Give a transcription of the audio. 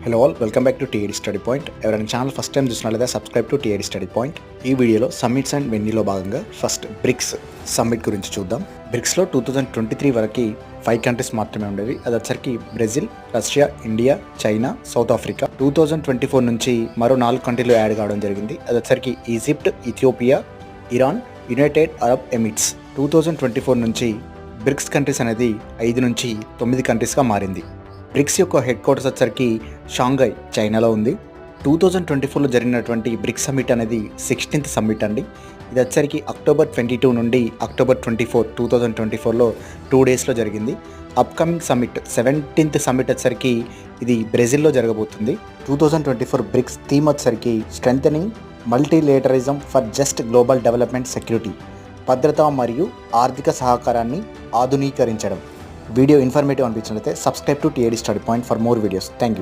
Hello all, welcome back to TAD study point. ఎవరైనా channel first time చూసినట్లయితే subscribe to TAD study point. ఈ వీడియోలో summits and వెన్యూలో భాగంగా first bricks summit గురించి చూద్దాం. బ్రిక్స్లో 2023 వరకు 5 కంట్రీస్ మాత్రమే ఉండేవి. అది వచ్చరికి Brazil, Russia, India, China, south Africa. 2024 నుంచి మరో 4 కంట్రీలు యాడ్ కావడం జరిగింది. అది వచ్చరికి Egypt, Ethiopia, Iran, United Arab Emirates. 2024 నుంచి బ్రిక్స్ కంట్రీస్ అనేది 5 నుంచి 9 కంట్రీస్గా మారింది. బ్రిక్స్ యొక్క హెడ్ క్వార్టర్స్ వచ్చరికి షాంఘై, చైనాలో ఉంది. 2024లో జరిగినటువంటి బ్రిక్స్ సమ్మిట్ అనేది 16th సమ్మిట్ అండి. ఇది వచ్చరికి October 22 నుండి October 24, 2024లో 2 డేస్లో జరిగింది. అప్కమింగ్ సమ్మిట్ 17th సమ్మిట్ వచ్చరికి ఇది బ్రెజిల్లో జరగబోతుంది. 2024 బ్రిక్స్ థీమ్ వచ్చరికి strengthening multilateralism for just global development security, భద్రత మరియు ఆర్థిక సహకారాన్ని ఆధునీకరించడం. వీడియో ఇన్ఫర్మేటివ్ అనిపించినట్లయితే subscribe to TAD study point for more videos. Thank you.